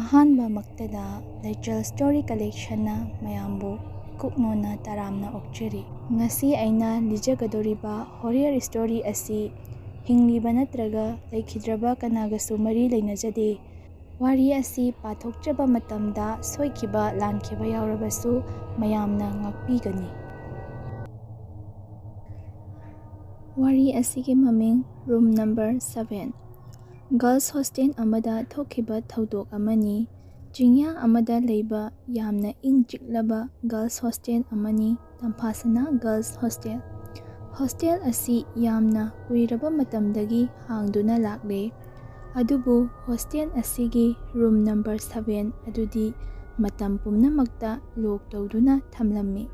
ꯑꯍꯥꯟꯕꯃꯛꯇꯗ ꯂꯩꯆꯜ story ꯀꯂꯦꯛꯁꯟꯅ ꯃꯌꯥꯝꯕꯨ ꯀꯨꯛꯅꯣꯅ ꯇꯔꯥꯝꯅ ꯑꯣꯛꯆꯔꯤ꯫ ꯉꯁꯤ ꯑꯩꯅ ꯂꯤꯖꯒꯗꯧꯔꯤꯕ ꯍꯣꯔꯔ ꯁ꯭ꯇꯣꯔꯤ ꯑꯁꯤ ꯍꯤꯡꯂꯤꯕ ꯅꯠꯇ꯭ꯔꯒ ꯂꯩꯈꯤꯗ꯭ꯔꯕ ꯀꯅꯥꯒꯁꯨ ꯃꯔꯤ ꯂꯩꯅꯖꯗꯦ꯫ ꯋꯥꯔꯤ ꯑꯁꯤ ꯄꯥꯊꯣꯛꯆꯕ ꯃꯇꯝꯗ ꯁꯣꯏꯈꯤꯕ ꯂꯥꯟꯈꯤꯕ ꯌꯥꯎꯔꯕꯁꯨ ꯃꯌꯥꯝꯅ ꯉꯥꯛꯄꯤꯒꯅꯤ꯫ ꯋꯥꯔꯤ ꯑꯁꯤꯒꯤ ꯃꯃꯤꯡ ꯔꯨꯝ ꯅꯝꯕꯔ 7꯫ ꯒꯔꯜꯁ ꯍꯣꯁꯇꯦꯜ ꯑꯃꯗ ꯊꯣꯛꯈꯤꯕ ꯊꯧꯗꯣꯛ ꯑꯃꯅꯤ꯫ ꯆꯤꯡꯌꯥ ꯑꯃꯗ ꯂꯩꯕ ꯌꯥꯝꯅ ꯏꯪ ꯆꯤꯛꯂꯕ ꯒꯔꯜꯁ ꯍꯣꯁꯇꯦꯜ ꯑꯃꯅꯤ꯫ ꯇꯝꯐꯥꯁꯅꯥ ꯒꯔꯜꯁ ꯍꯣꯁꯇꯦꯜ꯫ ꯍꯣꯁꯇꯦꯜ ꯑꯁꯤ ꯌꯥꯝꯅ ꯀꯨꯏꯔꯕ ꯃꯇꯝꯗꯒꯤ ꯍꯥꯡꯗꯨꯅ ꯂꯥꯛꯂꯦ꯫ ꯑꯗꯨꯕꯨ ꯍꯣꯁꯇꯦꯜ ꯑꯁꯤꯒꯤ ꯔꯨꯝ ꯅꯝꯕꯔ 7 ꯑꯗꯨꯗꯤ ꯃꯇꯝ ꯄꯨꯝꯅꯃꯛꯇ ꯂꯣꯛ ꯇꯧꯗꯨꯅ ꯊꯝꯂꯝꯃꯤ꯫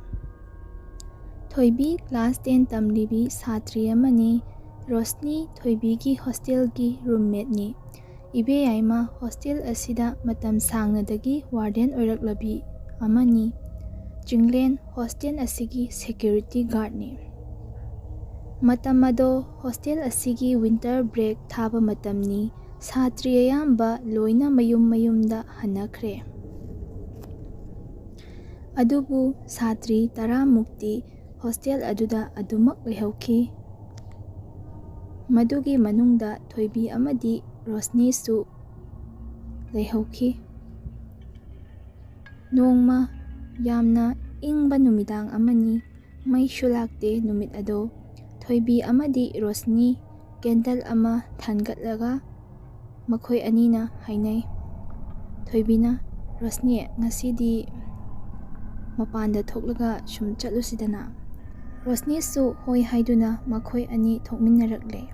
ꯊꯣꯏꯕꯤ ꯀ꯭ꯂꯥꯁ 10 ꯇꯝꯂꯤꯕꯤ ꯁꯥꯇ꯭ꯔꯤ ꯑꯃꯅꯤ꯫ ꯔꯣꯁꯅꯤ ꯊꯣꯏꯕꯤꯒꯤ ꯍꯣꯁꯇꯦꯜꯒꯤ ꯔꯨꯝꯃꯦꯠꯅꯤ꯫ ꯏꯕꯦꯌꯥꯏꯃ ꯍꯣꯁꯇꯦꯜ ꯑꯁꯤꯗ ꯃꯇꯝ ꯁꯥꯡꯅꯗꯒꯤ ꯋꯥꯔꯗꯦꯟ ꯑꯣꯏꯔꯛꯂꯕꯤ ꯑꯃꯅꯤ꯫ ꯆꯤꯡꯂꯦꯟ ꯍꯣꯁꯇꯦꯜ ꯑꯁꯤꯒꯤ ꯁꯦꯀ꯭ꯌꯨꯔꯤꯇꯤ ꯒꯥꯔꯗꯅꯤ꯫ ꯃꯇꯝ ꯑꯗꯣ ꯍꯣꯁꯇꯦꯜ ꯑꯁꯤꯒꯤ ꯋꯤꯟꯇꯔ ꯕ꯭ꯔꯦꯛ ꯊꯥꯕ ꯃꯇꯝꯅꯤ꯫ ꯁꯥꯇ꯭ꯔꯤ ꯑꯌꯥꯝꯕ ꯂꯣꯏꯅ ꯃꯌꯨꯝ ꯃꯌꯨꯝꯗ ꯍꯟꯅꯈ꯭ꯔꯦ꯫ ꯑꯗꯨꯕꯨ ꯁꯥꯇ꯭ꯔꯤ 10ꯃꯨꯛꯇꯤ ꯍꯣꯁꯇꯦꯜ ꯑꯗꯨꯗ ꯑꯗꯨꯃꯛ ꯂꯩꯍꯧꯈꯤ꯫ ꯃꯗꯨꯒꯤ ꯃꯅꯨꯡꯗ ꯊꯣꯏꯕꯤ ꯑꯃꯗꯤ ꯔꯣꯁꯅꯤꯁꯨ ꯂꯩꯍꯧꯈꯤ꯫ ꯅꯣꯡꯃ ꯌꯥꯝꯅ ꯏꯪꯕ ꯅꯨꯃꯤꯗꯥꯡ ꯑꯃꯅꯤ꯫ ꯃꯩꯁꯨ ꯂꯥꯛꯇꯦ ꯅꯨꯃꯤꯠ ꯑꯗꯣ꯫ ꯊꯣꯏꯕꯤ ꯑꯃꯗꯤ ꯔꯣꯁꯅꯤ ꯀꯦꯟꯗꯜ ꯑꯃ ꯊꯥꯟꯒꯠꯂꯒ ꯃꯈꯣꯏ ꯑꯅꯤꯅ ꯍꯥꯏꯅꯩ꯫ ꯊꯣꯏꯕꯤꯅ "ꯔꯣꯁꯅꯤ, ꯉꯁꯤꯗꯤ ꯃꯄꯥꯟꯗ ꯊꯣꯛꯂꯒ ꯁꯨꯝ ꯆꯠꯂꯨꯁꯤꯗꯅ"꯫ ꯔꯣꯁꯅꯤꯁꯨ ꯍꯣꯏ ꯍꯥꯏꯗꯨꯅ ꯃꯈꯣꯏ ꯑꯅꯤ ꯊꯣꯛꯃꯤꯟꯅꯔꯛꯂꯦ꯫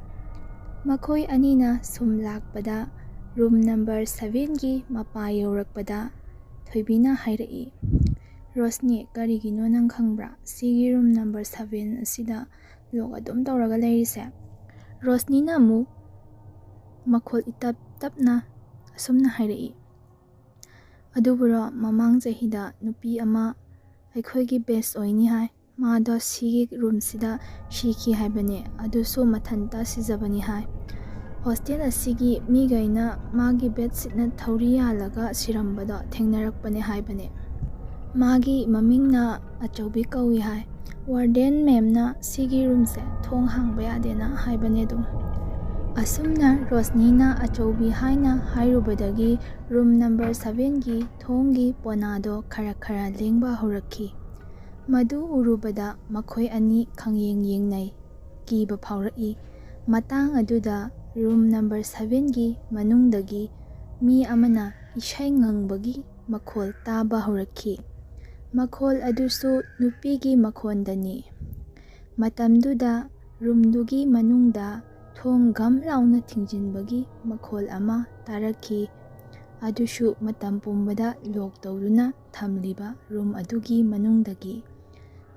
ꯃꯈꯣꯏ ꯑꯅꯤꯅ ꯁꯨꯝ ꯂꯥꯛꯄꯗ ꯔꯨꯝ ꯅꯝꯕꯔ 7ꯒꯤ ꯃꯄꯥ ꯌꯧꯔꯛꯄꯗ ꯊꯣꯏꯕꯤꯅ ꯍꯥꯏꯔꯛꯏ, "ꯔꯣꯁꯅꯤ, ꯀꯔꯤꯒꯤꯅꯣ ꯅꯪ ꯈꯪꯕ꯭ꯔꯥ? ꯁꯤꯒꯤ ꯔꯨꯝ ꯅꯝꯕꯔ 7 ꯑꯁꯤꯗ ꯂꯣꯛ ꯑꯗꯨꯝ ꯇꯧꯔꯒ ꯂꯩꯔꯤꯁꯦ"꯫ ꯔꯣꯁꯅꯤꯅ ꯑꯃꯨꯛ ꯃꯈꯣꯜ ꯏꯇꯞ ꯇꯞꯅ ꯑꯁꯨꯝꯅ ꯍꯥꯏꯔꯛꯏ, "ꯑꯗꯨꯕꯨꯔꯣ, ꯃꯃꯥꯡ ꯆꯍꯤꯗ ꯅꯨꯄꯤ ꯑꯃ ꯑꯩꯈꯣꯏꯒꯤ ꯕꯦꯆ ꯑꯣꯏꯅꯤ ꯍꯥꯏ, ꯃꯥꯗꯣ ꯁꯤꯒꯤ ꯔꯨꯝꯁꯤꯗ ꯁꯤꯈꯤ ꯍꯥꯏꯕꯅꯦ, ꯑꯗꯨꯁꯨ ꯃꯊꯟꯇ ꯁꯤꯖꯕꯅꯤ ꯍꯥꯏ꯫ ꯍꯣꯁꯇꯦꯜ ꯑꯁꯤꯒꯤ ꯃꯤꯒꯩꯅ ꯃꯥꯒꯤ ꯕꯦꯗꯁꯤꯠꯅ ꯊꯧꯔꯤ ꯌꯥꯜꯂꯒ ꯁꯤꯔꯝꯕꯗꯣ ꯊꯦꯡꯅꯔꯛꯄꯅꯦ ꯍꯥꯏꯕꯅꯦ꯫ ꯃꯥꯒꯤ ꯃꯃꯤꯡꯅ ꯑꯆꯧꯕꯤ ꯀꯧꯏ ꯍꯥꯏ꯫ ꯋꯥꯔꯗꯦꯟ ꯃꯦꯝꯅ ꯁꯤꯒꯤ ꯔꯨꯝꯁꯦ ꯊꯣꯡ ꯍꯥꯡꯕ ꯌꯥꯗꯦꯅ ꯍꯥꯏꯕꯅꯦ ꯑꯗꯨꯝ"꯫ ꯑꯁꯨꯝꯅ ꯔꯣꯁꯅꯤꯅ ꯑꯆꯧꯕꯤ ꯍꯥꯏꯅ ꯍꯥꯏꯔꯨꯕꯗꯒꯤ ꯔꯨꯝ ꯅꯝꯕꯔ 7ꯒꯤ ꯊꯣꯡꯒꯤ ꯄꯣꯅꯥꯗꯣ ꯈꯔ ꯈꯔ ꯂꯦꯡꯕ ꯍꯧꯔꯛꯈꯤ꯫ ꯃꯗꯨ ꯎꯔꯨꯕꯗ ꯃꯈꯣꯏ ꯑꯅꯤ ꯈꯪꯌꯦꯡ ꯌꯦꯡꯅꯩ, ꯀꯤꯕ ꯐꯥꯎꯔꯛꯏ꯫ ꯃꯇꯥꯡ ꯑꯗꯨꯗ ꯔꯨꯝ ꯅꯝꯕꯔ 7ꯒꯤ ꯃꯅꯨꯡꯗꯒꯤ ꯃꯤ ꯑꯃꯅ ꯏꯁꯩ ꯉꯪꯕꯒꯤ ꯃꯈꯣꯜ ꯇꯥꯕ ꯍꯧꯔꯛꯈꯤ꯫ ꯃꯈꯣꯜ ꯑꯗꯨꯁꯨ ꯅꯨꯄꯤꯒꯤ ꯃꯈꯣꯟꯗꯅꯤ꯫ ꯃꯇꯝꯗꯨꯗ ꯔꯨꯝꯗꯨꯒꯤ ꯃꯅꯨꯡꯗ ꯊꯣꯡ ꯘꯝ ꯂꯥꯎꯅ ꯊꯤꯡꯖꯤꯟꯕꯒꯤ ꯃꯈꯣꯜ ꯑꯃ ꯇꯥꯔꯛꯈꯤ꯫ ꯑꯗꯨꯁꯨ ꯃꯇꯝ ꯄꯨꯝꯕꯗ ꯂꯣꯛ ꯇꯧꯗꯨꯅ ꯊꯝꯂꯤꯕ ꯔꯨꯝ ꯑꯗꯨꯒꯤ ꯃꯅꯨꯡꯗꯒꯤ꯫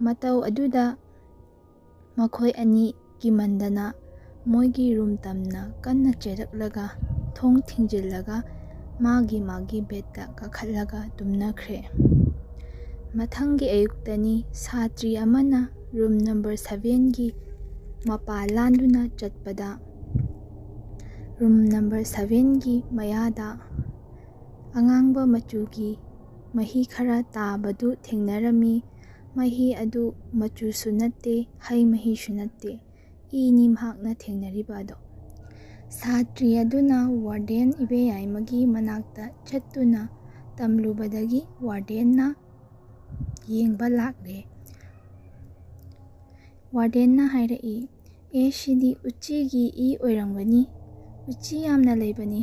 ꯃꯇꯧ ꯑꯗꯨꯗ ꯃꯈꯣꯏ ꯑꯅꯤ ꯀꯤꯃꯟꯗꯅ ꯃꯣꯏꯒꯤ ꯔꯨꯝ ꯇꯝꯅ ꯀꯟꯅ ꯆꯦꯜꯂꯛꯂꯒ ꯊꯣꯡ ꯊꯤꯡꯖꯤꯜꯂꯒ ꯃꯥꯒꯤ ꯕꯦꯗꯇ ꯀꯥꯈꯠꯂꯒ ꯇꯨꯝꯅꯈ꯭ꯔꯦ꯫ ꯃꯊꯪꯒꯤ ꯑꯌꯨꯛꯇꯅꯤ ꯁꯥꯇ꯭ꯔꯤ ꯑꯃꯅ ꯔꯨꯝ ꯅꯝꯕꯔ 7ꯒꯤ ꯃꯄꯥ ꯂꯥꯟꯗꯨꯅ ꯆꯠꯄꯗ ꯔꯨꯝ ꯅꯝꯕꯔ 7ꯒꯤ ꯃꯌꯥꯗ ꯑꯉꯥꯡꯕ ꯃꯆꯨꯒꯤ ꯃꯍꯤ ꯈꯔ ꯇꯥꯕꯗꯨ ꯊꯦꯡꯅꯔꯝꯃꯤ꯫ ꯃꯍꯤ ꯑꯗꯨ ꯃꯆꯨꯁꯨ ꯅꯠꯇꯦ, ꯍꯩ ꯃꯍꯤꯁꯨ ꯅꯠꯇꯦ, ꯏꯅꯤ ꯃꯍꯥꯛꯅ ꯊꯦꯡꯅꯔꯤꯕ ꯑꯗꯣ꯫ ꯁꯥꯇ꯭ꯔꯤ ꯑꯗꯨꯅ ꯋꯥꯔꯗꯦꯟ ꯏꯕꯦꯌꯥꯏꯃꯒꯤ ꯃꯅꯥꯛꯇ ꯆꯠꯇꯨꯅ ꯇꯝꯂꯨꯕꯗꯒꯤ ꯋꯥꯔꯗꯦꯟꯅ ꯌꯦꯡꯕ ꯂꯥꯛꯂꯦ꯫ ꯋꯥꯔꯗꯦꯟꯅ ꯍꯥꯏꯔꯛꯏ, "ꯁꯤꯗꯤ ꯎꯆꯤꯒꯤ ꯏ ꯑꯣꯏꯔꯝꯒꯅꯤ, ꯎꯆꯤ ꯌꯥꯝꯅ ꯂꯩꯕꯅꯤ"꯫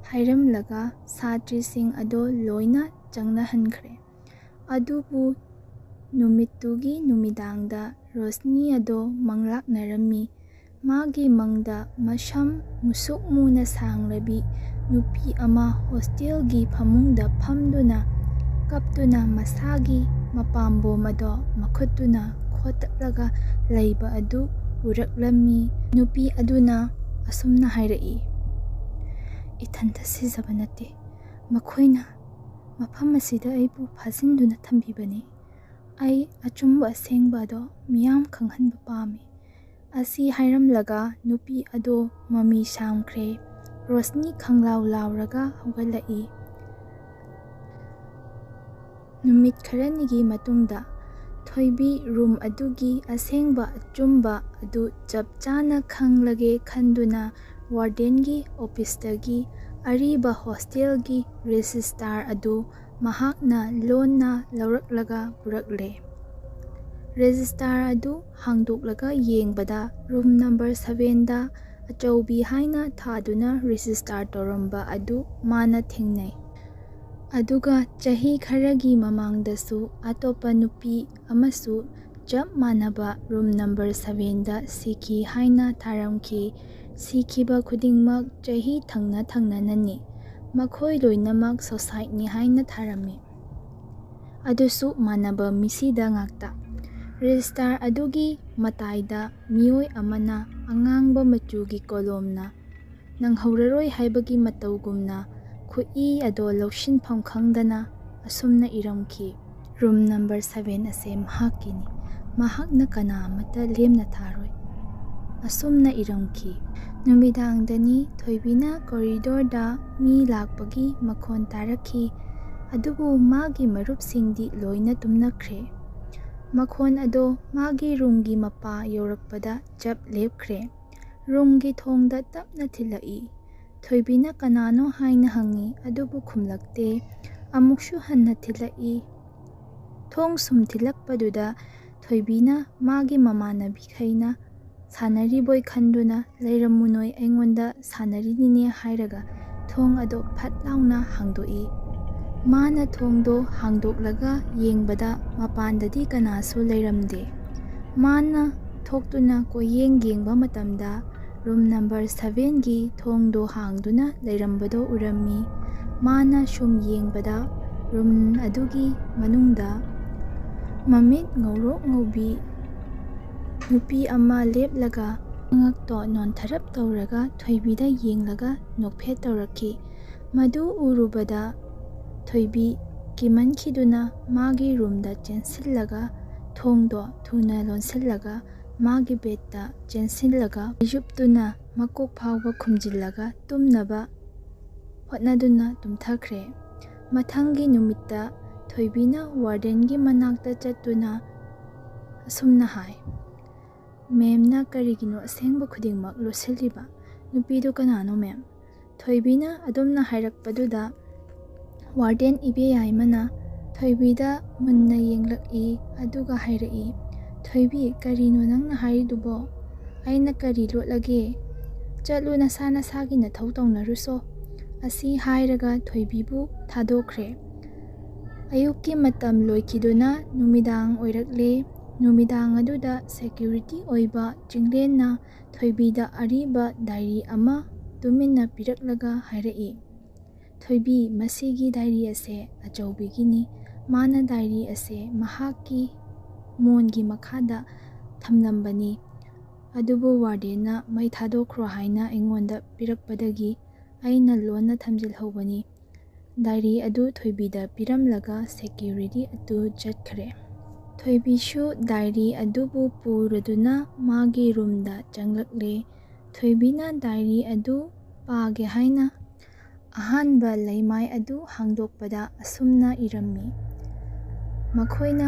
ꯍꯥꯏꯔꯝꯂꯒ ꯁꯥꯇ꯭ꯔꯤꯁꯤꯡ ꯑꯗꯣ ꯂꯣꯏꯅ ꯆꯪꯅꯍꯟꯈ꯭ꯔꯦ꯫ ꯑꯗꯨꯕꯨ ꯅꯨꯃꯤꯠꯇꯨꯒꯤ ꯅꯨꯃꯤꯗꯥꯡꯗ ꯔꯣꯁꯅꯤ ꯑꯗꯣ ꯃꯪꯂꯥꯛꯅꯔꯝꯃꯤ꯫ ꯃꯥꯒꯤ ꯃꯪꯗ ꯃꯁꯝ ꯃꯨꯁꯨꯛ ꯃꯨꯅ ꯁꯥꯡꯂꯕꯤ ꯅꯨꯄꯤ ꯑꯃ ꯍꯣꯁꯇꯦꯜꯒꯤ ꯐꯃꯨꯡꯗ ꯐꯝꯗꯨꯅ ꯀꯞꯇꯨꯅ ꯃꯁꯥꯒꯤ ꯃꯄꯥꯝꯕꯣꯝ ꯑꯗꯣ ꯃꯈꯨꯠꯇꯨꯅ ꯈꯣꯠꯇꯠꯂꯒ ꯂꯩꯕ ꯑꯗꯨ ꯎꯔꯛꯂꯝꯃꯤ꯫ ꯅꯨꯄꯤ ꯑꯗꯨꯅ ꯑꯁꯨꯝꯅ ꯍꯥꯏꯔꯛꯏ, "ꯏꯊꯟꯇ ꯁꯤꯖꯕ ꯅꯠꯇꯦ, ꯃꯈꯣꯏꯅ ꯃꯐꯝ ꯑꯁꯤꯗ ꯑꯩꯕꯨ ꯐꯥꯖꯤꯟꯗꯨꯅ ꯊꯝꯕꯤꯕꯅꯤ꯫ ꯑꯩ ꯑꯆꯨꯝꯕ ꯑꯁꯦꯡꯕ ꯑꯗꯣ ꯃꯤꯌꯥꯝ ꯈꯪꯍꯟꯕ ꯄꯥꯝꯃꯤ"꯫ ꯑꯁꯤ ꯍꯥꯏꯔꯝꯂꯒ ꯅꯨꯄꯤ ꯑꯗꯣ ꯃꯃꯤ ꯁꯥꯝꯈ꯭ꯔꯦ꯫ ꯔꯣꯁꯅꯤ ꯈꯪꯂꯥꯎ ꯂꯥꯎꯔꯒ ꯍꯧꯒꯠꯂꯛꯏ꯫ ꯅꯨꯃꯤꯠ ꯈꯔꯅꯤꯒꯤ ꯃꯇꯨꯡꯗ ꯊꯣꯏꯕꯤ ꯔꯨꯝ ꯑꯗꯨꯒꯤ ꯑꯁꯦꯡꯕ ꯑꯆꯨꯝꯕ ꯑꯗꯨ ꯆꯞ ꯆꯥꯅ ꯈꯪꯂꯒꯦ ꯈꯟꯗꯨꯅ ꯋꯥꯔꯗꯦꯟꯒꯤ ꯑꯣꯐꯤꯁꯇꯒꯤ ꯑꯔꯤꯕ ꯍꯣꯁꯇꯦꯜꯒꯤ ꯔꯦꯖꯤꯁꯇꯥꯔ ꯑꯗꯨ ꯃꯍꯥꯛꯅ ꯂꯣꯟꯅ ꯂꯧꯔꯛꯂꯒ ꯄꯨꯔꯛꯂꯦ꯫ ꯔꯦꯖꯤꯁꯇꯥꯔ ꯑꯗꯨ ꯍꯥꯡꯗꯣꯛꯂꯒ ꯌꯦꯡꯕꯗ ꯔꯨꯝ ꯅꯝꯕꯔ 7ꯗ ꯑꯆꯧꯕꯤ ꯍꯥꯏꯅ ꯊꯥꯗꯨꯅ ꯔꯦꯖꯤꯁꯇꯥꯔ ꯇꯧꯔꯝꯕ ꯑꯗꯨ ꯃꯥꯅ ꯊꯦꯡꯅꯩ꯫ ꯑꯗꯨꯒ ꯆꯍꯤ ꯈꯔꯒꯤ ꯃꯃꯥꯡꯗꯁꯨ ꯑꯇꯣꯞꯄ ꯅꯨꯄꯤ ꯑꯃꯁꯨ ꯆꯞ ꯃꯥꯟꯅꯕ ꯔꯨꯝ ꯅꯝꯕꯔ 7ꯗ ꯁꯤꯈꯤ ꯍꯥꯏꯅ ꯊꯥꯔꯝꯈꯤ꯫ ꯁꯤꯈꯤꯕ ꯈꯨꯗꯤꯡꯃꯛ ꯆꯍꯤ ꯊꯪꯅ ꯊꯪꯅꯅꯅꯤ꯫ ꯃꯈꯣꯏ ꯂꯣꯏꯅꯃꯛ ꯁꯨꯁꯥꯏꯗꯅꯤ ꯍꯥꯏꯅ ꯊꯥꯔꯝꯃꯤ꯫ ꯑꯗꯨꯁꯨ ꯃꯥꯟꯅꯕ ꯃꯤꯁꯤꯗ ꯉꯥꯛꯇ꯫ ꯔꯦꯖꯤꯁꯇꯥꯔ ꯑꯗꯨꯒꯤ ꯃꯇꯥꯏꯗ ꯃꯤꯑꯣꯏ ꯑꯃꯅ ꯑꯉꯥꯡꯕ ꯃꯆꯨꯒꯤ ꯀꯣꯂꯣꯝꯅ ꯅꯪꯍꯧꯔꯔꯣꯏ ꯍꯥꯏꯕꯒꯤ ꯃꯇꯧꯒꯨꯝꯅ ꯈꯨꯠꯏ ꯑꯗꯣ ꯂꯧꯁꯤꯟꯐꯝ ꯈꯪꯗꯅ ꯑꯁꯨꯝꯅ ꯏꯔꯝꯈꯤ: ꯔꯨꯝ ꯅꯝꯕꯔ 7 ꯑꯁꯦ ꯃꯍꯥꯛꯀꯤꯅꯤ꯫ ꯃꯍꯥꯛꯅ ꯀꯅꯥ ꯑꯃꯠꯇ ꯂꯦꯝꯅ ꯊꯥꯔꯣꯏ꯫ ꯑꯁꯨꯝꯅ ꯏꯔꯝꯈꯤ꯫ ꯅꯨꯃꯤꯗꯥꯡꯗꯅꯤ ꯊꯣꯏꯕꯤꯅ ꯀꯣꯔꯤꯗꯣꯔꯗ ꯃꯤ ꯂꯥꯛꯄꯒꯤ ꯃꯈꯣꯟ ꯇꯥꯔꯛꯈꯤ꯫ ꯑꯗꯨꯕꯨ ꯃꯥꯒꯤ ꯃꯔꯨꯞꯁꯤꯡꯗꯤ ꯂꯣꯏꯅ ꯇꯨꯝꯅꯈ꯭ꯔꯦ꯫ ꯃꯈꯣꯟ ꯑꯗꯣ ꯃꯥꯒꯤ ꯔꯨꯝꯒꯤ ꯃꯄꯥ ꯌꯧꯔꯛꯄꯗ ꯆꯞ ꯂꯦꯞꯈ꯭ꯔꯦ꯫ ꯔꯨꯝꯒꯤ ꯊꯣꯡꯗ ꯇꯞꯅ ꯊꯤꯜꯂꯛꯏ꯫ ꯊꯣꯏꯕꯤꯅ ꯀꯅꯥꯅꯣ ꯍꯥꯏꯅ ꯍꯪꯏ, ꯑꯗꯨꯕꯨ ꯈꯨꯝꯂꯛꯇꯦ꯫ ꯑꯃꯨꯛꯁꯨ ꯍꯟꯅ ꯊꯤꯜꯂꯛꯏ꯫ ꯊꯣꯡ ꯁꯨꯝ ꯊꯤꯜꯂꯛꯄꯗꯨꯗ ꯊꯣꯏꯕꯤꯅ ꯃꯥꯒꯤ ꯃꯃꯥꯟꯅꯕꯤꯈꯩꯅ ꯁꯥꯟꯅꯔꯤꯕꯣꯏ ꯈꯟꯗꯨꯅ ꯂꯩꯔꯝꯃꯨ ꯅꯣꯏ ꯑꯩꯉꯣꯟꯗ ꯁꯥꯟꯅꯔꯤꯅꯤꯅꯦ ꯍꯥꯏꯔꯒ ꯊꯣꯡ ꯑꯗꯣ ꯐꯠ ꯂꯥꯎꯅ ꯍꯥꯡꯗꯣꯛꯏ꯫ ꯃꯥꯅ ꯊꯣꯡꯗꯣ ꯍꯥꯡꯗꯣꯛꯂꯒ ꯌꯦꯡꯕꯗ ꯃꯄꯥꯟꯗꯗꯤ ꯀꯅꯥꯁꯨ ꯂꯩꯔꯝꯗꯦ꯫ ꯃꯥꯅ ꯊꯣꯛꯇꯨꯅ ꯀꯣꯏꯌꯦꯡ ꯌꯦꯡꯕ ꯃꯇꯝꯗ ꯔꯨꯝ ꯅꯝꯕꯔ 7ꯒꯤ ꯊꯣꯡꯗꯣ ꯍꯥꯡꯗꯨꯅ ꯂꯩꯔꯝꯕꯗꯣ ꯎꯔꯝꯃꯤ꯫ ꯃꯥꯅ ꯁꯨꯝ ꯌꯦꯡꯕꯗ ꯔꯨꯝ ꯑꯗꯨꯒꯤ ꯃꯅꯨꯡꯗ ꯃꯃꯤꯠ ꯉꯧꯔꯣꯛ ꯉꯧꯕꯤ ꯅꯨꯄꯤ ꯑꯃ ꯂꯦꯞꯂꯒ ꯃꯉꯛꯇꯣ ꯅꯣꯟꯊꯔꯞ ꯇꯧꯔꯒ ꯊꯣꯏꯕꯤꯗ ꯌꯦꯡꯂꯒ ꯅꯣꯛꯐꯦꯠ ꯇꯧꯔꯛꯈꯤ꯫ ꯃꯗꯨ ꯎꯔꯨꯕꯗ ꯊꯣꯏꯕꯤ ꯀꯤꯃꯟꯈꯤꯗꯨꯅ ꯃꯥꯒꯤ ꯔꯨꯝꯗ ꯆꯦꯟꯁꯤꯜꯂꯒ ꯊꯣꯡꯗꯣ ꯊꯨꯅ ꯂꯣꯟꯁꯤꯜꯂꯒ ꯃꯥꯒꯤ ꯕꯦꯗꯇ ꯆꯦꯟꯁꯤꯜꯂꯒ ꯐꯩꯖꯨꯞꯇꯨꯅ ꯃꯀꯣꯛ ꯐꯥꯎꯕ ꯈꯨꯝꯖꯤꯜꯂꯒ ꯇꯨꯝꯅꯕ ꯍꯣꯠꯅꯗꯨꯅ ꯇꯨꯝꯊꯈ꯭ꯔꯦ꯫ ꯃꯊꯪꯒꯤ ꯅꯨꯃꯤꯠꯇ ꯊꯣꯏꯕꯤꯅ ꯋꯥꯔꯗꯦꯟꯒꯤ ꯃꯅꯥꯛꯇ ꯆꯠꯇꯨꯅ ꯑꯁꯨꯝꯅ ꯍꯥꯏ: ꯃꯦꯝꯅ ꯀꯔꯤꯒꯤꯅꯣ ꯑꯁꯦꯡꯕ ꯈꯨꯗꯤꯡꯃꯛ ꯂꯣꯠꯁꯤꯜꯂꯤꯕ? ꯅꯨꯄꯤꯗꯨ ꯀꯅꯥꯅꯣ ꯃꯦꯝ? ꯊꯣꯏꯕꯤꯅ ꯑꯗꯨꯝꯅ ꯍꯥꯏꯔꯛꯄꯗꯨꯗ ꯋꯥꯔꯗꯦꯟ ꯏꯕꯦꯌꯥꯏꯃꯅ ꯊꯣꯏꯕꯤꯗ ꯃꯨꯟꯅ ꯌꯦꯡꯂꯛꯏ꯫ ꯑꯗꯨꯒ ꯍꯥꯏꯔꯛꯏ: ꯊꯣꯏꯕꯤ, ꯀꯔꯤꯅꯣ ꯅꯪꯅ ꯍꯥꯏꯔꯤꯗꯨꯕꯣ? ꯑꯩꯅ ꯀꯔꯤ ꯂꯣꯠꯂꯒꯦ? ꯆꯠꯂꯨ, ꯅꯁꯥ ꯅꯁꯥꯒꯤ ꯅꯊꯧ ꯇꯧꯅꯔꯨꯆꯣ꯫ ꯑꯁꯤ ꯍꯥꯏꯔꯒ ꯊꯣꯏꯕꯤꯕꯨ ꯊꯥꯗꯣꯛꯈ꯭ꯔꯦ꯫ ꯑꯌꯨꯛꯀꯤ ꯃꯇꯝ ꯂꯣꯏꯈꯤꯗꯨꯅ ꯅꯨꯃꯤꯗꯥꯡ ꯑꯣꯏꯔꯛꯂꯦ꯫ ꯅꯨꯃꯤꯗꯥꯡ ꯑꯗꯨꯗ ꯁꯦꯀ꯭ꯌꯨꯔꯤꯇꯤ ꯑꯣꯏꯕ ꯆꯤꯡꯂꯦꯟꯅ ꯊꯣꯏꯕꯤꯗ ꯑꯔꯤꯕ ꯗꯥꯏꯔꯤ ꯑꯃ ꯇꯨꯃꯤꯟꯅ ꯄꯤꯔꯛꯂꯒ ꯍꯥꯏꯔꯛꯏ: ꯊꯣꯏꯕꯤ, ꯃꯁꯤꯒꯤ ꯗꯥꯏꯔꯤ ꯑꯁꯦ ꯑꯆꯧꯕꯤꯒꯤꯅꯤ꯫ ꯃꯥꯅ ꯗꯥꯏꯔꯤ ꯑꯁꯦ ꯃꯍꯥꯛꯀꯤ ꯃꯣꯟꯒꯤ ꯃꯈꯥꯗ ꯊꯝꯂꯝꯕꯅꯤ꯫ ꯑꯗꯨꯕꯨ ꯋꯥꯔꯗꯦꯟꯅ ꯃꯩ ꯊꯥꯗꯣꯛꯈ꯭ꯔꯣ ꯍꯥꯏꯅ ꯑꯩꯉꯣꯟꯗ ꯄꯤꯔꯛꯄꯗꯒꯤ ꯑꯩꯅ ꯂꯣꯟꯅ ꯊꯝꯖꯤꯜꯍꯧꯕꯅꯤ꯫ ꯗꯥꯏꯔꯤ ꯑꯗꯨ ꯊꯣꯏꯕꯤꯗ ꯄꯤꯔꯝꯂꯒ ꯁꯦꯀ꯭ꯌꯨꯔꯤꯇꯤ ꯑꯗꯨ ꯆꯠꯈ꯭ꯔꯦ꯫ ꯊꯣꯏꯕꯤꯁꯨ ꯗꯥꯏꯔꯤ ꯑꯗꯨꯕꯨ ꯄꯨꯔꯗꯨꯅ ꯃꯥꯒꯤ ꯔꯨꯝꯗ ꯆꯪꯂꯛꯂꯦ꯫ ꯊꯣꯏꯕꯤꯅ ꯗꯥꯏꯔꯤ ꯑꯗꯨ ꯄꯥꯒꯦ ꯍꯥꯏꯅ ꯑꯍꯥꯟꯕ ꯂꯩꯃꯥꯏ ꯑꯗꯨ ꯍꯥꯡꯗꯣꯛꯄꯗ ꯑꯁꯨꯝꯅ ꯏꯔꯝꯃꯤ: ꯃꯈꯣꯏꯅ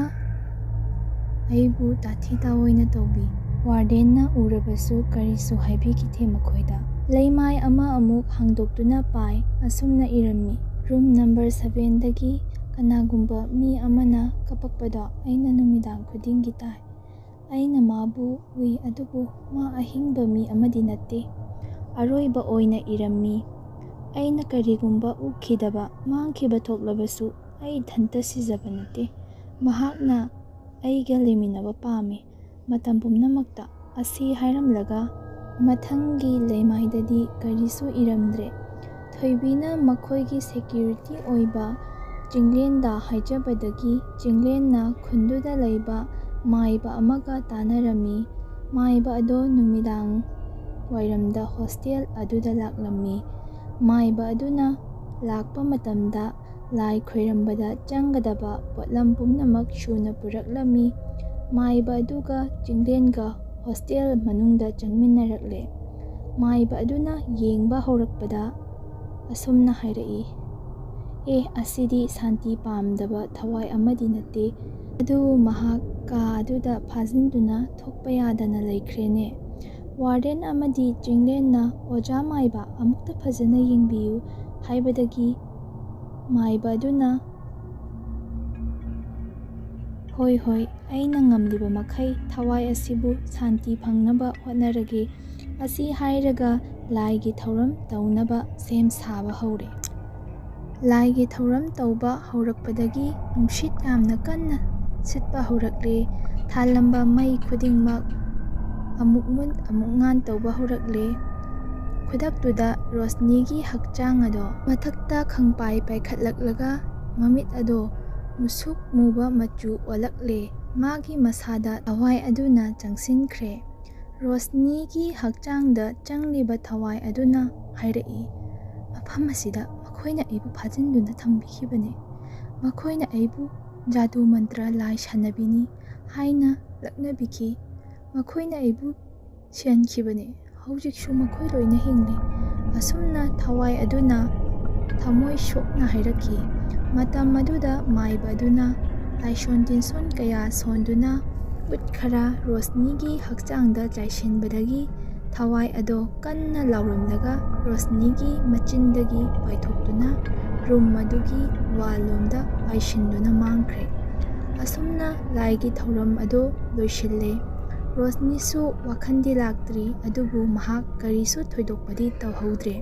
ꯑꯩꯕꯨ ꯇꯥꯊꯤ ꯇꯥꯑꯣꯏꯅ ꯇꯧꯕꯤ꯫ ꯋꯥꯔꯗꯦꯟꯅ ꯎꯔꯕꯁꯨ ꯀꯔꯤꯁꯨ ꯍꯥꯏꯕꯤꯈꯤꯗꯦ ꯃꯈꯣꯏꯗ꯫ ꯂꯩꯃꯥꯏ ꯑꯃ ꯑꯃꯨꯛ ꯍꯥꯡꯗꯣꯛꯇꯨꯅ ꯄꯥꯏ꯫ ꯑꯁꯨꯝꯅ ꯏꯔꯝꯃꯤ: ꯔꯨꯝ ꯅꯝꯕꯔ 7ꯗꯒꯤ ꯀꯅꯥꯒꯨꯝꯕ ꯃꯤ ꯑꯃꯅ ꯀꯞꯄꯛꯄꯗꯣ ꯑꯩꯅ ꯅꯨꯃꯤꯗꯥꯡ ꯈꯨꯗꯤꯡꯒꯤ ꯇꯥꯏ꯫ ꯑꯩꯅ ꯃꯥꯕꯨ ꯎꯏ, ꯑꯗꯨꯕꯨ ꯃꯥ ꯑꯍꯤꯡꯕ ꯃꯤ ꯑꯃꯗꯤ ꯅꯠꯇꯦ꯫ ꯑꯔꯣꯏꯕ ꯑꯣꯏꯅ ꯏꯔꯝꯃꯤ: ꯑꯩꯅ ꯀꯔꯤꯒꯨꯝꯕ ꯎꯈꯤꯗꯕ ꯃꯥꯡꯈꯤꯕ ꯊꯣꯛꯂꯕꯁꯨ ꯑꯩ ꯏꯊꯟꯇ ꯁꯤꯖꯕ ꯅꯠꯇꯦ꯫ ꯃꯍꯥꯛꯅ ꯑꯩꯒ ꯂꯩꯃꯤꯟꯅꯕ ꯄꯥꯝꯃꯤ ꯃꯇꯝ ꯄꯨꯝꯅꯃꯛꯇ꯫ ꯑꯁꯤ ꯍꯥꯏꯔꯝꯂꯒ ꯃꯊꯪꯒꯤ ꯂꯩꯃꯥꯏꯗꯗꯤ ꯀꯔꯤꯁꯨ ꯏꯔꯝꯗ꯭ꯔꯦ꯫ ꯊꯣꯏꯕꯤꯅ ꯃꯈꯣꯏꯒꯤ ꯁꯦꯀ꯭ꯌꯨꯔꯤꯇꯤ ꯑꯣꯏꯕ ꯆꯤꯡꯂꯦꯟꯗ ꯍꯥꯏꯖꯕꯗꯒꯤ ꯆꯤꯡꯂꯦꯟꯅ ꯈꯨꯟꯗꯨꯗ ꯂꯩꯕ ꯃꯥꯏꯕ ꯑꯃꯒ ꯇꯥꯟꯅꯔꯝꯃꯤ꯫ ꯃꯥꯏꯕ ꯑꯗꯣ ꯅꯨꯃꯤꯗꯥꯡ ꯋꯥꯏꯔꯝꯗ ꯍꯣꯁꯇꯦꯜ ꯑꯗꯨꯗ ꯂꯥꯛꯂꯝꯃꯤ꯫ ꯃꯥꯏꯕ ꯑꯗꯨꯅ ꯂꯥꯛꯄ ꯃꯇꯝꯗ ꯂꯥꯏ ꯈꯣꯏꯔꯝꯕꯗ ꯆꯪꯒꯗꯕ ꯄꯣꯠꯂꯝ ꯄꯨꯝꯅꯃꯛ ꯁꯨꯅ ꯄꯨꯔꯛꯂꯝꯃꯤ꯫ ꯃꯥꯏꯕ ꯑꯗꯨꯒ ꯆꯤꯡꯂꯦꯟꯒ ꯍꯣꯁꯇꯦꯜ ꯃꯅꯨꯡꯗ ꯆꯪꯃꯤꯟꯅꯔꯛꯂꯦ꯫ ꯃꯥꯏꯕ ꯑꯗꯨꯅ ꯌꯦꯡꯕ ꯍꯧꯔꯛꯄꯗ ꯑꯁꯨꯝꯅ ꯍꯥꯏꯔꯛꯏ, ꯑꯁꯤꯗꯤ ꯁꯥꯟꯇꯤ ꯄꯥꯝꯗꯕ ꯊꯋꯥꯏ ꯑꯃꯗꯤ ꯅꯠꯇꯦ, ꯑꯗꯨꯕꯨ ꯃꯍꯥꯛ ꯀꯥ ꯑꯗꯨꯗ ꯐꯥꯖꯤꯟꯗꯨꯅ ꯊꯣꯛꯄ ꯌꯥꯗꯅ ꯂꯩꯈ꯭ꯔꯦꯅꯦ꯫ ꯋꯥꯔꯗꯦꯟ ꯑꯃꯗꯤ ꯆꯤꯡꯂꯦꯟꯅ ꯑꯣꯖꯥ ꯃꯥꯏꯕ ꯑꯃꯨꯛꯇ ꯐꯖꯅ ꯌꯦꯡꯕꯤꯌꯨ ꯍꯥꯏꯕꯗꯒꯤ ꯃꯥꯏꯕ ꯑꯗꯨꯅ ꯍꯣꯏ ꯑꯩꯅ ꯉꯝꯂꯤꯕ ꯃꯈꯩ ꯊꯋꯥꯏ ꯑꯁꯤꯕꯨ ꯁꯥꯟꯇꯤ ꯐꯪꯅꯕ ꯍꯣꯠꯅꯔꯒꯦ ꯑꯁꯤ ꯍꯥꯏꯔꯒ ꯂꯥꯏꯒꯤ ꯊꯧꯔꯝ ꯇꯧꯅꯕ ꯁꯦꯝ ꯁꯥꯕ ꯍꯧꯔꯦ꯫ ꯂꯥꯏꯒꯤ ꯊꯧꯔꯝ ꯇꯧꯕ ꯍꯧꯔꯛꯄꯗꯒꯤ ꯅꯨꯡꯁꯤꯠ ꯌꯥꯝꯅ ꯀꯟꯅ ꯁꯤꯠꯄ ꯍꯧꯔꯛꯂꯦ꯫ ꯊꯥꯜꯂꯝꯕ ꯃꯩ ꯈꯨꯗꯤꯡꯃꯛ ꯑꯃꯨꯛ ꯃꯨꯠ ꯑꯃꯨꯛ ꯉꯥꯟ ꯇꯧꯕ ꯍꯧꯔꯛꯂꯦ꯫ ꯈꯨꯗꯛꯇꯨꯗ ꯔꯣꯁꯅꯤꯒꯤ ꯍꯛꯆꯥꯡ ꯑꯗꯣ ꯃꯊꯛꯇ ꯈꯪꯄꯥꯏ ꯄꯥꯏꯈꯠꯂꯛꯂꯒ ꯃꯃꯤꯠ ꯑꯗꯣ ꯃꯨꯁꯨꯛ ꯃꯨꯕ ꯃꯆꯨ ꯑꯣꯜꯂꯛꯂꯦ꯫ ꯃꯥꯒꯤ ꯃꯁꯥꯗ ꯊꯋꯥꯏ ꯑꯗꯨꯅ ꯆꯪꯁꯤꯟꯈ꯭ꯔꯦ꯫ ꯔꯣꯁꯅꯤꯒꯤ ꯍꯛꯆꯥꯡꯗ ꯆꯪꯂꯤꯕ ꯊꯋꯥꯏ ꯑꯗꯨꯅ ꯍꯥꯏꯔꯛꯏ, ꯃꯐꯝ ꯑꯁꯤꯗ ꯃꯈꯣꯏꯅ ꯑꯩꯕꯨ ꯐꯥꯖꯤꯟꯗꯨꯅ ꯊꯝꯕꯤꯈꯤꯕꯅꯤ꯫ ꯃꯈꯣꯏꯅ ꯑꯩꯕꯨ ꯖꯥꯗꯨ ꯃꯟꯇ꯭ꯔ ꯂꯥꯏ ꯁꯥꯟꯅꯕꯤꯅꯤ ꯍꯥꯏꯅ ꯂꯛꯅꯕꯤꯈꯤ꯫ ꯃꯈꯣꯏꯅ ꯑꯩꯕꯨ ꯁꯤꯍꯟꯈꯤꯕꯅꯤ꯫ ꯍꯧꯖꯤꯛꯁꯨ ꯃꯈꯣꯏ ꯂꯣꯏꯅ ꯍꯤꯡꯂꯤ꯫ ꯑꯁꯨꯝꯅ ꯊꯋꯥꯏ ꯑꯗꯨꯅ ꯊꯃꯣꯏ ꯁꯣꯛꯅ ꯍꯥꯏꯔꯛꯈꯤ꯫ ꯃꯇꯝ ꯑꯗꯨꯗ ꯃꯥꯏꯕ ꯑꯗꯨꯅ ꯂꯥꯏꯁꯣꯟ ꯇꯤꯟꯁꯣꯟ ꯀꯌꯥ ꯁꯣꯟꯗꯨꯅ ꯎꯠ ꯈꯔ ꯔꯣꯁꯅꯤꯒꯤ ꯍꯛꯆꯥꯡꯗ ꯆꯥꯏꯁꯤꯟꯕꯗꯒꯤ ꯊꯋꯥꯏ ꯑꯗꯣ ꯀꯟꯅ ꯂꯥꯎꯔꯝꯂꯒ ꯔꯣꯁꯅꯤꯒꯤ ꯃꯆꯤꯟꯗꯒꯤ ꯄꯥꯏꯊꯣꯛꯇꯨꯅ ꯔꯨꯝ ꯑꯗꯨꯒꯤ ꯋꯥꯜꯂꯣꯝꯗ ꯄꯥꯏꯁꯤꯟꯗꯨꯅ ꯃꯥꯡꯈ꯭ꯔꯦ꯫ ꯑꯁꯨꯝꯅ ꯂꯥꯏꯒꯤ ꯊꯧꯔꯝ ꯑꯗꯣ ꯂꯣꯏꯁꯤꯜꯂꯦ꯫ ꯔꯣꯁꯅꯤꯁꯨ ꯋꯥꯈꯟꯗꯤ ꯂꯥꯛꯇ꯭ꯔꯤ, ꯑꯗꯨꯕꯨ ꯃꯍꯥꯛ ꯀꯔꯤꯁꯨ ꯊꯣꯏꯗꯣꯛꯄꯗꯤ ꯇꯧꯍꯧꯗ꯭ꯔꯦ꯫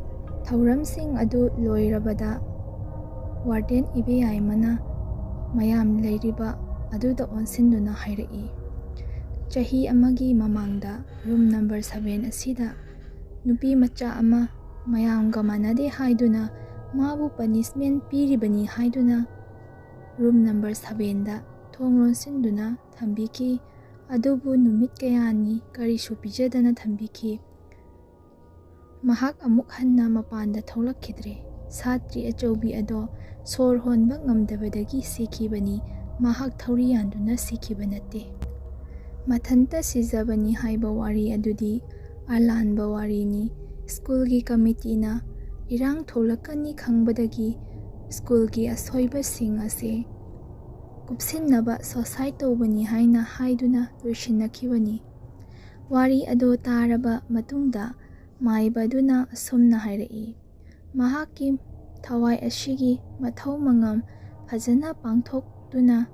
ꯊꯧꯔꯝꯁꯤꯡ ꯑꯗꯨ ꯂꯣꯏꯔꯕꯗ ꯋꯥꯔꯗꯦꯟ ꯏꯕꯦꯌꯥꯏꯃꯅ ꯃꯌꯥꯝ ꯂꯩꯔꯤꯕ ꯑꯗꯨꯗ ꯑꯣꯟꯁꯤꯟꯗꯨꯅ ꯍꯥꯏꯔꯛꯏ, ꯆꯍꯤ ꯑꯃꯒꯤ ꯃꯃꯥꯡꯗ ꯔꯨꯝ ꯅꯝꯕꯔ 7 ꯑꯁꯤꯗ ꯅꯨꯄꯤ ꯃꯆꯥ ꯑꯃ ꯃꯌꯥꯝꯒ ꯃꯥꯟꯅꯗꯦ ꯍꯥꯏꯗꯨꯅ ꯃꯥꯕꯨ ꯄꯅꯤꯁꯃꯦꯟ ꯄꯤꯔꯤꯕꯅꯤ ꯍꯥꯏꯗꯨꯅ ꯔꯨꯝ ꯅꯝꯕꯔ 7ꯗ ꯊꯣꯡ ꯂꯣꯟꯁꯤꯟꯗꯨꯅ ꯊꯝꯕꯤꯈꯤ꯫ ꯑꯗꯨꯕꯨ ꯅꯨꯃꯤꯠ ꯀꯌꯥꯅꯤ ꯀꯔꯤꯁꯨ ꯄꯤꯖꯗꯅ ꯊꯝꯕꯤꯈꯤ꯫ ꯃꯍꯥꯛ ꯑꯃꯨꯛ ꯍꯟꯅ ꯃꯄꯥꯟꯗ ꯊꯣꯛꯂꯛꯈꯤꯗ꯭ꯔꯦ꯫ ꯁꯥꯇ꯭ꯔꯤ ꯑꯆꯧꯕꯤ ꯑꯗꯣ ꯁꯣꯔ ꯍꯣꯟꯕ ꯉꯝꯗꯕꯗꯒꯤ ꯁꯤꯈꯤꯕꯅꯤ꯫ ꯃꯍꯥꯛ ꯊꯧꯔꯤ ꯌꯥꯟꯗꯨꯅ ꯁꯤꯈꯤꯕ ꯅꯠꯇꯦ꯫ ꯃꯊꯟꯇ ꯁꯤꯖꯕꯅꯤ ꯍꯥꯏꯕ ꯋꯥꯔꯤ ꯑꯗꯨꯗꯤ ꯑꯔꯥꯟꯕ ꯋꯥꯔꯤꯅꯤ꯫ ꯁ꯭ꯀꯨꯜꯒꯤ ꯀꯃꯤꯇꯤꯅ ꯏꯔꯥꯡ ꯊꯣꯛꯂꯛꯀꯅꯤ ꯈꯪꯕꯗꯒꯤ ꯁ꯭ꯀꯨꯜꯒꯤ ꯑꯁꯣꯏꯕꯁꯤꯡ ꯑꯁꯤ ꯀꯨꯞꯁꯤꯟꯅꯕ ꯁꯣꯁꯥꯏꯠ ꯇꯧꯕꯅꯤ ꯍꯥꯏꯅ ꯍꯥꯏꯗꯨꯅ ꯂꯣꯏꯁꯤꯟꯅꯈꯤꯕꯅꯤ꯫ ꯋꯥꯔꯤ ꯑꯗꯨ ꯇꯥꯔꯕ ꯃꯇꯨꯡꯗ ꯃꯥꯏꯕ ꯑꯗꯨꯅ ꯑꯁꯨꯝꯅ ꯍꯥꯏꯔꯛꯏ, ꯃꯍꯥꯛꯀꯤ ꯊꯋꯥꯏ ꯑꯁꯤꯒꯤ ꯃꯊꯧ ꯃꯉꯝ ꯐꯖꯅ ꯄꯥꯡꯊꯣꯛꯇꯨꯅ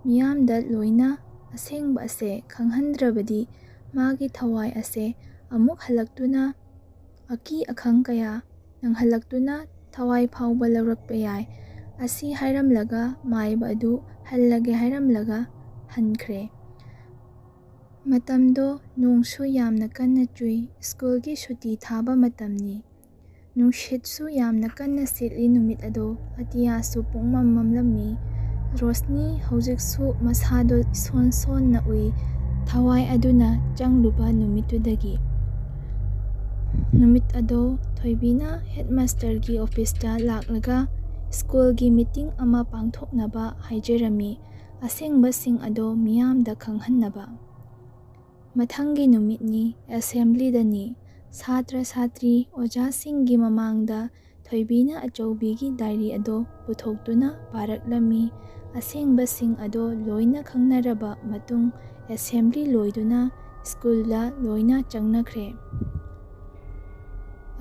ꯃꯤꯌꯥꯝꯗ ꯂꯣꯏꯅ ꯑꯁꯦꯡꯕ ꯑꯁꯦ ꯈꯪꯍꯟꯗ꯭ꯔꯕꯗꯤ ꯃꯥꯒꯤ ꯊꯋꯥꯏ ꯑꯁꯦ ꯑꯃꯨꯛ ꯍꯜꯂꯛꯇꯨꯅ ꯑꯀꯤ ꯑꯈꯪ ꯀꯌꯥ ꯅꯪꯍꯜꯂꯛꯇꯨꯅ ꯊꯋꯥꯏ ꯐꯥꯎꯕ ꯂꯧꯔꯛꯄ ꯌꯥꯏ꯫ ꯑꯁꯤ ꯍꯥꯏꯔꯝꯂꯒ ꯃꯥꯏꯕ ꯑꯗꯨ ꯍꯜꯂꯒꯦ ꯍꯥꯏꯔꯝꯂꯒ ꯍꯟꯈ꯭ꯔꯦ꯫ ꯃꯇꯝꯗꯣ ꯅꯣꯡꯁꯨ ꯌꯥꯝꯅ ꯀꯟꯅ ꯆꯨꯏ꯫ ꯁ꯭ꯀꯨꯜꯒꯤ ꯁꯨꯇꯤ ꯊꯥꯕ ꯃꯇꯝꯅꯤ꯫ ꯅꯨꯡꯁꯤꯠꯁꯨ ꯌꯥꯝꯅ ꯀꯟꯅ ꯁꯤꯠꯂꯤ꯫ ꯅꯨꯃꯤꯠ ꯑꯗꯣ ꯑꯇꯤꯌꯥꯁꯨ ꯄꯨꯡꯃꯝ ꯃꯝꯂꯝꯃꯤ꯫ ꯔꯣꯁꯅꯤ ꯍꯧꯖꯤꯛꯁꯨ ꯃꯁꯥꯗꯣ ꯏꯁꯣꯟ ꯁꯣꯟꯅ ꯎꯏ, ꯊꯋꯥꯏ ꯑꯗꯨꯅ ꯆꯪꯂꯨꯕ ꯅꯨꯃꯤꯠꯇꯨꯗꯒꯤ꯫ ꯅꯨꯃꯤꯠ ꯑꯗꯣ ꯊꯣꯏꯕꯤꯅ ꯍꯦꯗꯃꯥꯁꯇꯔꯒꯤ ꯑꯣꯐꯤꯁꯇ ꯂꯥꯛꯂꯒ ꯁ꯭ꯀꯨꯜꯒꯤ ꯃꯤꯇꯤꯡ ꯑꯃ ꯄꯥꯡꯊꯣꯛꯅꯕ ꯍꯥꯏꯖꯔꯝꯃꯤ, ꯑꯁꯦꯡꯕꯁꯤꯡ ꯑꯗꯣ ꯃꯤꯌꯥꯝꯗ ꯈꯪꯍꯟꯅꯕ꯫ ꯃꯊꯪꯒꯤ ꯅꯨꯃꯤꯠꯅꯤ, ꯑꯦꯁꯦꯝꯕ꯭ꯂꯤꯗꯅꯤ꯫ ꯁꯥꯇ꯭ꯔ ꯁꯥꯇ꯭ꯔꯤ ꯑꯣꯖꯥꯁꯤꯡꯒꯤ ꯃꯃꯥꯡꯗ ꯊꯣꯏꯕꯤꯅ ꯑꯆꯧꯕꯤꯒꯤ ꯗꯥꯏꯔꯤ ꯑꯗꯣ ꯄꯨꯊꯣꯛꯇꯨꯅ ꯄꯥꯔꯛꯂꯝꯃꯤ꯫ ꯑꯁꯦꯡꯕꯁꯤꯡ ꯑꯗꯣ ꯂꯣꯏꯅ ꯈꯪꯅꯔꯕ ꯃꯇꯨꯡ ꯑꯦꯁꯦꯝꯕ꯭ꯂꯤ ꯂꯣꯏꯗꯨꯅ ꯁ꯭ꯀꯨꯜꯗ ꯂꯣꯏꯅ ꯆꯪꯅꯈ꯭ꯔꯦ꯫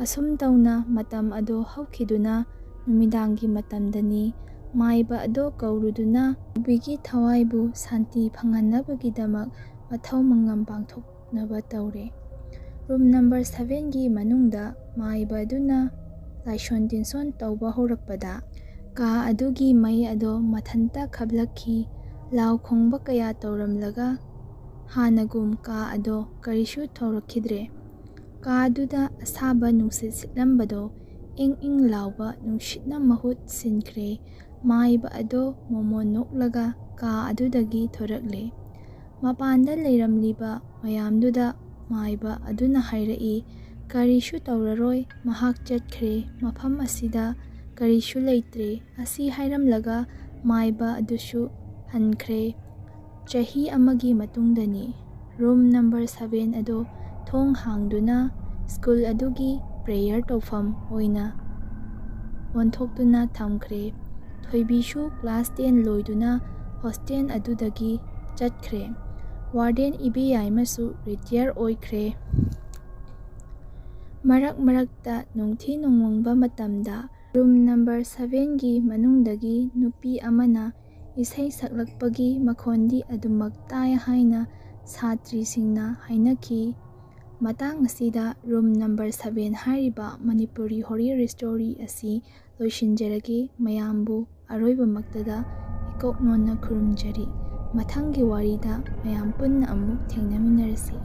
ꯑꯁꯨꯝ ꯇꯧꯅ ꯃꯇꯝ ꯑꯗꯣ ꯍꯧꯈꯤꯗꯨꯅ ꯅꯨꯃꯤꯗꯥꯡꯒꯤ ꯃꯇꯝꯗꯅꯤ꯫ ꯃꯥꯏꯕ ꯑꯗꯣ ꯀꯧꯔꯨꯗꯨꯅ ꯑꯆꯧꯕꯤꯒꯤ ꯊꯋꯥꯏꯕꯨ ꯁꯥꯟꯇꯤ ꯐꯪꯍꯟꯅꯕꯒꯤꯗꯃꯛ ꯃꯊꯧ ꯃꯉꯝ ꯄꯥꯡꯊꯣꯛꯅꯕ ꯇꯧꯔꯦ꯫ ꯔꯨꯝ ꯅꯝꯕꯔ 7ꯒꯤ ꯃꯅꯨꯡꯗ ꯃꯥꯏꯕ ꯑꯗꯨꯅ ꯂꯥꯏꯁꯣꯟ ꯇꯤꯟꯁꯣꯟ ꯇꯧꯕ ꯍꯧꯔꯛꯄꯗ ꯀꯥ ꯑꯗꯨꯒꯤ ꯃꯩ ꯑꯗꯣ ꯃꯊꯟꯇ ꯈꯞꯂꯛꯈꯤ꯫ ꯂꯥꯎ ꯈꯣꯡꯕ ꯀꯌꯥ ꯇꯧꯔꯝꯂꯒ ꯍꯥꯟꯅꯒꯨꯝ ꯀꯥ ꯑꯗꯣ ꯀꯔꯤꯁꯨ ꯇꯧꯔꯛꯈꯤꯗ꯭ꯔꯦ꯫ ꯀꯥꯗꯨꯗ ꯑꯁꯥꯕ ꯅꯨꯡꯁꯤꯠ ꯁꯤꯠꯂꯝꯕꯗꯣ ꯏꯪ ꯏꯪ लाउब ꯅꯨꯡꯁꯤꯠꯅ ꯃꯍꯨꯠ ꯁꯤꯟꯈ꯭ꯔꯦ꯫ ꯃꯥꯏꯕ ꯑꯗꯣ ꯃꯣꯃꯣꯟ ꯅꯣꯛꯂꯒ ꯀꯥ ꯑꯗꯨꯗꯒꯤ ꯊꯣꯔꯛꯂꯦ꯫ ꯃꯄꯥꯟꯗ ꯂꯩꯔꯝꯂꯤꯕ ꯃꯌꯥꯝꯗꯨꯗ ꯃꯥꯏꯕ ꯑꯗꯨꯅ ꯍꯥꯏꯔꯛꯏ, ꯀꯔꯤꯁꯨ ꯇꯧꯔꯔꯣꯏ, ꯃꯍꯥꯛ ꯆꯠꯈ꯭ꯔꯦ, ꯃꯐꯝ ꯑꯁꯤꯗ ꯀꯔꯤꯁꯨ ꯂꯩꯇ꯭ꯔꯦ꯫ ꯑꯁꯤ ꯍꯥꯏꯔꯝꯂꯒ ꯃꯥꯏꯕ ꯑꯗꯨꯁꯨ ꯍꯟꯈ꯭ꯔꯦ꯫ ꯆꯍꯤ ꯑꯃꯒꯤ ꯃꯇꯨꯡꯗꯅꯤ꯫ ꯔꯨꯝ ꯅꯝꯕꯔ 7 ꯑꯗꯣ ꯊꯣꯡ ꯍꯥꯡꯗꯨꯅ ꯁ꯭ꯀꯨꯜ ꯑꯗꯨꯒꯤ ꯄ꯭ꯔꯦꯌꯔ ꯇꯧꯐꯝ ꯑꯣꯏꯅ ꯑꯣꯟꯊꯣꯛꯇꯨꯅ ꯊꯝꯈ꯭ꯔꯦ꯫ ꯊꯣꯏꯕꯤꯁꯨ ꯀ꯭ꯂꯥꯁ 10 ꯂꯣꯏꯗꯨꯅ ꯍꯣꯁꯇꯦꯜ ꯑꯗꯨꯗꯒꯤ ꯆꯠꯈ꯭ꯔꯦ꯫ ꯋꯥꯔꯗꯦꯟ ꯏꯕꯦꯌꯥꯏꯃꯁꯨ ꯔꯤꯇꯤꯌꯔ ꯑꯣꯏꯈ꯭ꯔꯦ꯫ ꯃꯔꯛ ꯃꯔꯛꯇ ꯅꯨꯡꯊꯤ ꯅꯣꯡꯃꯪꯕ ꯃꯇꯝꯗ ꯔꯨꯝ ꯅꯝꯕꯔ 7ꯒꯤ ꯃꯅꯨꯡꯗꯒꯤ ꯅꯨꯄꯤ ꯑꯃꯅ ꯏꯁꯩ ꯁꯛꯂꯛꯄꯒꯤ ꯃꯈꯣꯟꯗꯤ ꯑꯗꯨꯃꯛ ꯇꯥꯏ ꯍꯥꯏꯅ ꯁꯥꯇ꯭ꯔꯤꯁꯤꯡꯅ ꯍꯥꯏꯅꯈꯤ꯫ ꯃꯇꯥꯡ ꯑꯁꯤꯗ ꯔꯨꯝ ꯅꯝꯕꯔ 7 ꯍꯥꯏꯔꯤꯕ ꯃꯅꯤꯄꯨꯔꯤ ꯍꯣꯔꯔ ꯁ꯭ꯇꯣꯔꯤ ꯑꯁꯤ ꯂꯣꯏꯁꯤꯟꯖꯔꯒꯦ꯫ ꯃꯌꯥꯝꯕꯨ ꯑꯔꯣꯏꯕꯃꯛꯇꯗ ꯏꯀꯣꯛ ꯅꯣꯟꯅ ꯈꯨꯔꯨꯝꯖꯔꯤ꯫ ꯃꯊꯪꯒꯤ ꯋꯥꯔꯤꯗ ꯃꯌꯥꯝ ꯄꯨꯟꯅ ꯑꯃꯨꯛ ꯊꯦꯡꯅꯃꯤꯟꯅꯔꯁꯤ꯫